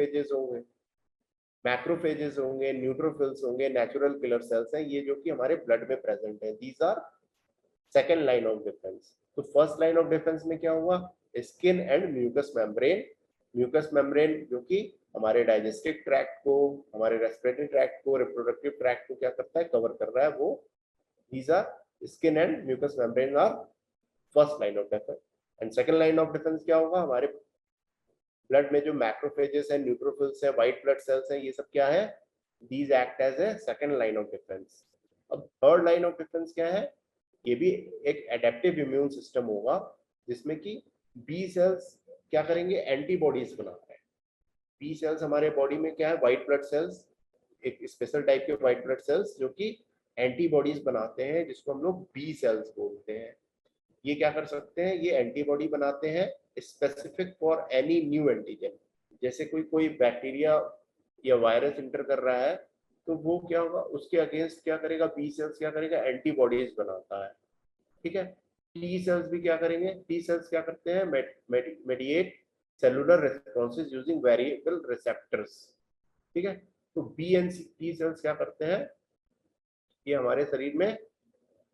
Macrophages होंगे, macrophages होंगे, neutrophils होंगे, नेचुरल किलर सेल्स हैं, ये जो कि हमारे ब्लड में प्रेजेंट है। These are second line of defence. तो फर्स्ट लाइन ऑफ डिफेंस में क्या हुआ, skin and mucous membrane. Mucous membrane जो कि हमारे डाइजेस्टिव ट्रैक्ट को, हमारे रेस्पिरेटरी ट्रैक्ट को, रिप्रोडक्टिव ट्रैक्ट को क्या करता है, कवर कर रहा है, वो these are skin and mucous membrane are first line of defence. And second line of defence क्या होगा, हमारे ब्लड में जो मैक्रोफेजेस है, न्यूट्रोफिल्स है, व्हाइट ब्लड सेल्स है, ये सब क्या है, these act as a second line of defence. अब थर्ड लाइन ऑफ डिफेंस क्या है, ये भी एक एडेप्टिव इम्यून सिस्टम होगा, जिसमें कि बी सेल्स क्या करेंगे, एंटीबॉडीज बनाते हैं। बी सेल्स हमारे बॉडी में क्या है, व्हाइट ब्लड सेल्स, एक स्पेशल टाइप के व्हाइट ब्लड सेल्स जो कि एंटीबॉडीज बनाते हैं, जिसको हम लोग बी सेल्स बोलते हैं। ये क्या कर सकते हैं, ये एंटीबॉडी बनाते हैं specific for any new antigen. जैसे कोई बैक्टीरिया या वायरस इंटर कर रहा है, तो वो क्या होगा, उसके अगेंस्ट क्या करेगा, बी सेल्स क्या करेगा, एंटीबॉडीज बनाता है। ठीक है, टी सेल्स भी क्या करेंगे, टी सेल्स क्या करते हैं, mediate cellular responses using variable receptors. ठीक है, तो बी एंड टी सेल्स क्या करते हैं, ये हमारे शरीर में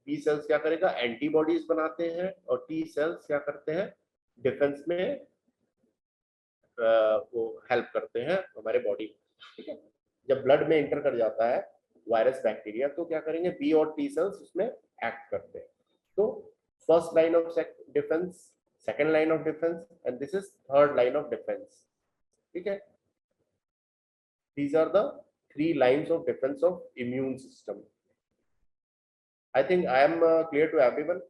बी सेल्स क्या करेगा, एंटीबॉडीज बनाते हैं, और टी सेल्स क्या करते हैं, डिफेंस में वो हेल्प करते हैं हमारे बॉडी में। ठीक है, जब ब्लड में इंटर कर जाता है वायरस बैक्टीरिया, तो क्या करेंगे, बी और टी सेल्स उसमें एक्ट करते हैं। तो first line of defence, second line of defence, and this is third line of defence. ठीक है, these are the three lines of defence of immune system. I think I am clear to everyone.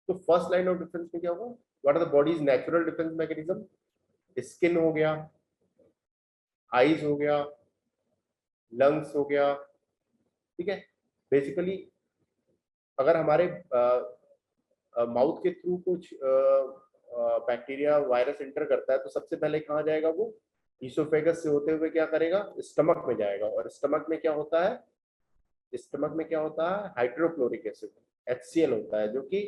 तो first line of defence में क्या होगा, what are the body's natural defence mechanism, skin हो गया, eyes हो गया, लंग्स हो गया। ठीक है, बेसिकली अगर हमारे माउथ के थ्रू कुछ बैक्टीरिया वायरस इंटर करता है, तो सबसे पहले कहाँ जाएगा, वो ईसोफेगस से होते हुए क्या करेगा, स्टमक में जाएगा। और स्टमक में क्या होता है, स्टमक में क्या होता है, हाइड्रोक्लोरिक एसिड HCl होता है, जो कि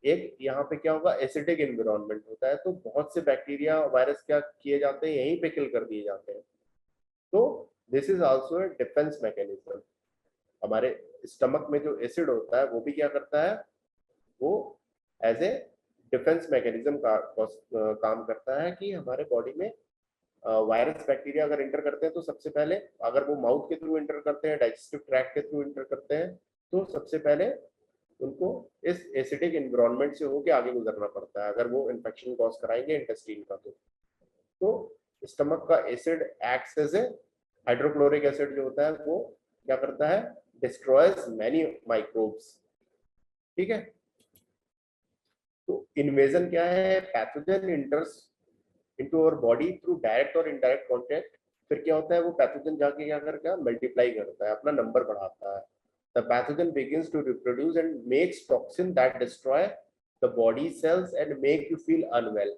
एक यहाँ पे क्या होगा, एसिडिक एनवायरनमेंट होता है। तो बहुत से बैक्टीरिया वायरस क्या किए जाते हैं, यहीं पे किल कर दिए जाते हैं। तो this is also a defence mechanism. हमारे स्टमक में जो एसिड होता है, वो भी क्या करता है, वो एज ए डिफेंस मैकेनिज्म का काम करता है, कि हमारे बॉडी में वायरस बैक्टीरिया अगर इंटर करते हैं, तो सबसे पहले अगर वो माउथ के थ्रू इंटर करते हैं, डाइजेस्टिव ट्रैक्ट के थ्रू इंटर करते हैं, तो सबसे पहले उनको इस एसिडिक एनवायरनमेंट से होके आगे गुजरना पड़ता है, अगर वो इन्फेक्शन कॉज कराएंगे इंटेस्टाइन का। तो स्टमक का acid acts as a hydrochloric acid जो होता है, वो क्या करता है, डिस्ट्रॉयज मैनी माइक्रोब्स। ठीक है, तो इन्वेजन क्या है, pathogen enters into our body through direct और इनडायरेक्ट कांटेक्ट। फिर क्या होता है, वो पैथोजन जाके क्या करता है, मल्टीप्लाई करता है, अपना नंबर बढ़ाता है। The pathogen begins to reproduce and makes toxin that destroy the body cells and make you feel unwell.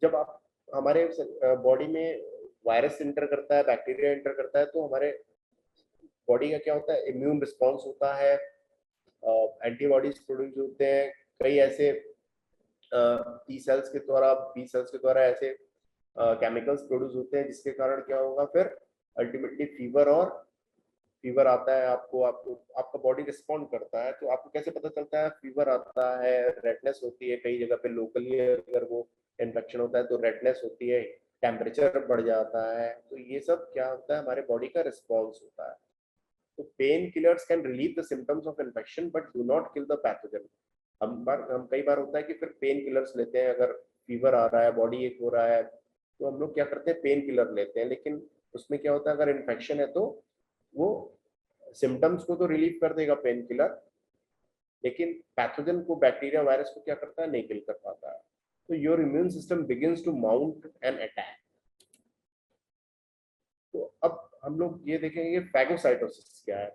जब आप हमारे बॉडी में वायरस इंटर करता है, बैक्टीरिया इंटर करता है, तो हमारे बॉडी का क्या होता है, इम्यून रिस्पॉन्स होता है, एंटीबॉडीज प्रोड्यूस होते हैं, कई ऐसे टी सेल्स के द्वारा, बी सेल्स के द्वारा ऐसे केमिकल्स प्रोड्यूस होते हैं, जिसके कारण क्या होगा, फिर अल्टीमेटली फीवर आता है आपको आपका बॉडी रिस्पॉन्ड करता है। तो आपको कैसे पता चलता है, फीवर आता है, रेडनेस होती है, कई जगह पे लोकली अगर वो इन्फेक्शन होता है तो रेडनेस होती है, टेम्परेचर बढ़ जाता है। तो ये सब क्या होता है, हमारे बॉडी का रिस्पॉन्स होता है। तो pain killers can relieve the symptoms of infection but do not kill the pathogen. हम कई बार होता है कि फिर पेन किलर्स लेते हैं, अगर फीवर आ रहा है, बॉडी एक हो रहा है, तो हम लोग क्या करते हैं, पेन किलर लेते हैं। लेकिन उसमें क्या होता है, अगर इन्फेक्शन है तो वो सिम्टम्स को तो रिलीव कर देगा पेन किलर, लेकिन पैथोजन को, बैक्टीरिया वायरस को क्या करता है, नहीं किल कर पाता है। तो your immune system begins to mount an attack. तो अब हम लोग ये देखेंगे फैगोसाइटोसिस क्या है।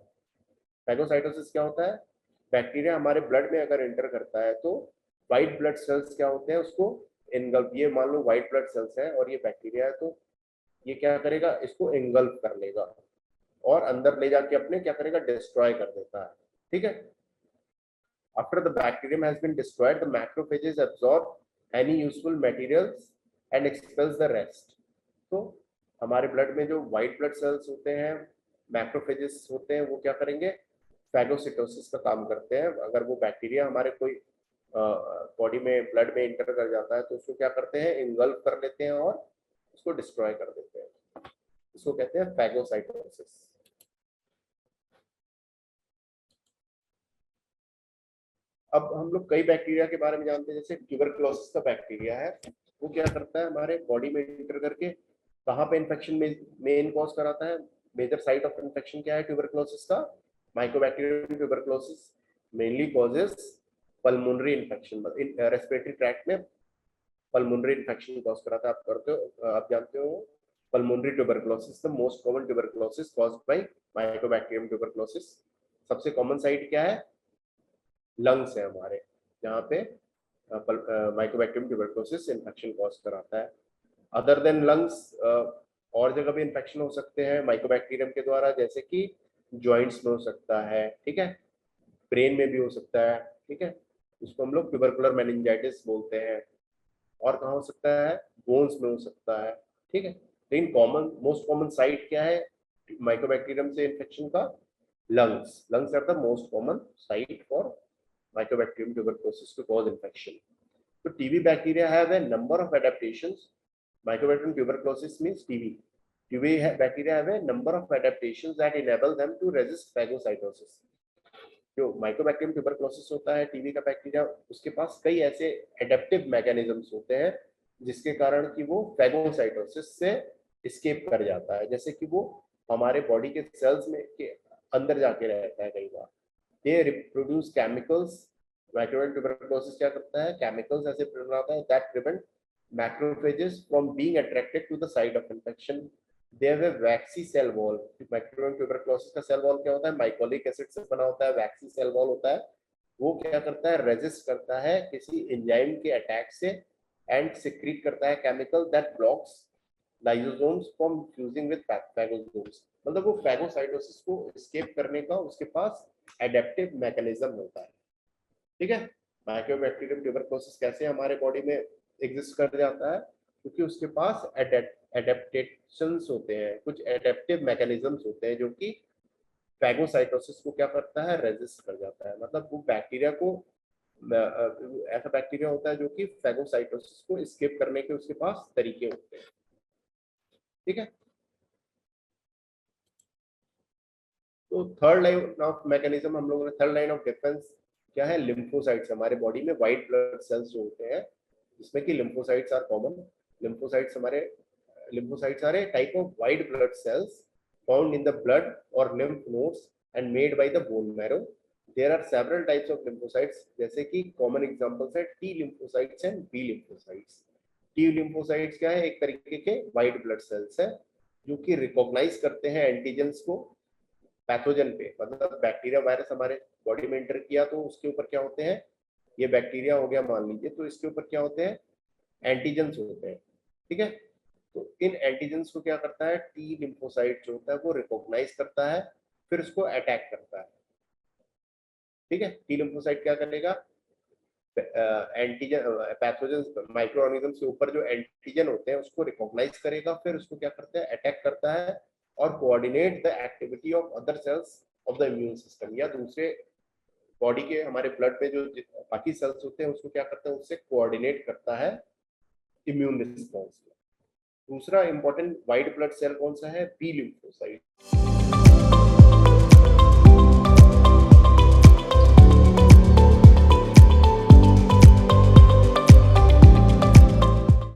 फैगोसाइटोसिस क्या होता है, बैक्टीरिया हमारे ब्लड में अगर एंटर करता है, तो व्हाइट ब्लड सेल्स क्या होते हैं, उसको एंगल्फ, ये मान लो व्हाइट ब्लड सेल्स है और ये बैक्टीरिया है, तो ये क्या करेगा, इसको एंगल्फ कर लेगा और अंदर ले जाके अपने क्या करेगा, डिस्ट्रॉय कर देता है। ठीक है, after the bacterium has been destroyed, the macrophages absorb any useful materials and expels the rest. तो हमारे ब्लड में जो वाइट ब्लड सेल्स होते हैं, मैक्रोफेजेस होते हैं, वो क्या करेंगे, फैगोसिटोसिस का काम करते हैं। अगर वो बैक्टीरिया हमारे कोई बॉडी में ब्लड में इंटर कर जाता है तो उसको क्या करते हैं, इनगल्फ कर लेते हैं और उसको डिस्ट्रॉय कर देते हैं। इसको कहते हैं फैगोसाइटोसिस। अब हम लोग कई बैक्टीरिया के बारे में जानते हैं, जैसे ट्यूबरकुलोसिस का बैक्टीरिया है, वो क्या करता है, हमारे बॉडी में इंटर करके कहाँ पे इन्फेक्शन में मेन कॉज कराता है। मेजर साइट ऑफ इन्फेक्शन क्या है ट्यूबरकुलोसिस का, Mycobacterium tuberculosis mainly causes pulmonary infection, respiratory tract में पल्मोनरी इन्फेक्शन कॉज कराता है। आप करते हो, आप जानते हो, pulmonary tuberculosis the most common tuberculosis caused by Mycobacterium tuberculosis. सबसे कॉमन साइट क्या है, लंग्स है हमारे, जहाँ पे माइकोबैक्टीरियम ट्यूबरकुलोसिस इन्फेक्शन कॉज कराता है। अदर देन लंग्स और जगह भी इन्फेक्शन हो सकते हैं माइकोबैक्टीरियम के द्वारा, जैसे कि जॉइंट्स में हो सकता है, ठीक है, ब्रेन में भी हो सकता है, ठीक है, उसको हम लोग ट्यूबरकुलर मेनिंजाइटिस बोलते हैं। और कहाँ हो सकता है, बोन्स में हो सकता है, ठीक है। लेकिन कॉमन मोस्ट कॉमन साइट क्या है माइकोबैक्टीरियम से इन्फेक्शन का, lungs. Lungs are the most common site for Mycobacterium tuberculosis to cause infection. So TB bacteria have a number of adaptations. Mycobacterium tuberculosis means TB. TB bacteria have a number of adaptations that enable them to resist phagocytosis. जो Mycobacterium tuberculosis होता है, TB का bacteria, उसके पास कई ऐसे adaptive mechanisms होते हैं जिसके कारण कि वो फैगोसाइटोसिस से एस्केप कर जाता है। जैसे कि वो हमारे बॉडी के सेल्स में के अंदर जाके रहता है कई बार। They reproduce chemicals. Microbial tuberculosis क्या करता है, केमिकल्स ऐसे बनाता है that prevent macrophages from being attracted to the site of infection. They have a waxy cell wall. Microbial tuberculosis का cell wall क्या होता है, माइकोलिक एसिड से बना होता है, waxy cell wall होता है। वो क्या करता है, रेजिस्ट करता है किसी एंजाइम के अटैक से एंड सिक्रीट करता है chemical that blocks lysosomes from fusing with phagosomes. मतलब वो फैगोसाइटोसिस को एस्केप करने का उसके पास एडेप्टिव मैकेनिज्म होता है, ठीक है। माइकोबैक्टीरियम ट्यूबरकुलोसिस कैसे हमारे बॉडी में एग्जिस्ट कर जाता है, क्योंकि उसके पास एडेप्टेशंस होते हैं, कुछ एडेप्टिव मैकेनिज्म्स होते हैं जो कि फैगोसाइटोसिस को क्या करता है, रेजिस्ट कर जाता है। मतलब वो बैक्टीरिया को ऐसा बैक्टीरिया होता है जो कि फैगोसाइटोसिस को एस्केप करने के उसके पास तरीके होते हैं, ठीक है। तो थर्ड लाइन ऑफ मैकेनिज्म हम लोगों ने, थर्ड लाइन ऑफ डिफेंस क्या है, लिम्फोसाइट्स। हमारे बॉडी में व्हाइट ब्लड सेल्स जो होते हैं, जिसमें कि lymphocytes are common. Lymphocytes are a type of white blood cells found in the blood और lymph nodes and made by the bone marrow. There are several types of lymphocytes, जैसे कि common examples है T lymphocytes and B lymphocytes. T lymphocytes क्या है, एक तरीके के white blood sales है जो कि रिकॉग्नाइज करते हैं एंटीजेंस को पैथोजन पे। मतलब बैक्टीरिया वायरस हमारे बॉडी में एंटर किया तो उसके ऊपर क्या होते हैं, ये बैक्टीरिया हो गया मान लीजिए, तो इसके ऊपर क्या होते हैं, एंटीजेंस होते हैं, ठीक है। तो इन एंटीजेंस को क्या करता है, टी लिम्फोसाइट जो होता है वो रिकॉग्नाइज करता है, फिर उसको अटैक करता है, ठीक है। टी लिम्फोसाइट क्या करेगा, एंटीजन पैथोजन माइक्रो ऑर्गेनिज्म के ऊपर जो एंटीजन होते हैं उसको रिकॉग्नाइज करेगा, फिर उसको क्या करता है, अटैक करता है और coordinate the activity of other sales of the immune system, या दूसरे बॉडी के हमारे ब्लड में जो बाकी सेल्स होते हैं उसको क्या करता है, उससे कोऑर्डिनेट करता है इम्यून रिस्पॉन्स। दूसरा इंपॉर्टेंट व्हाइट ब्लड सेल कौन सा है, बी लिम्फोसाइट।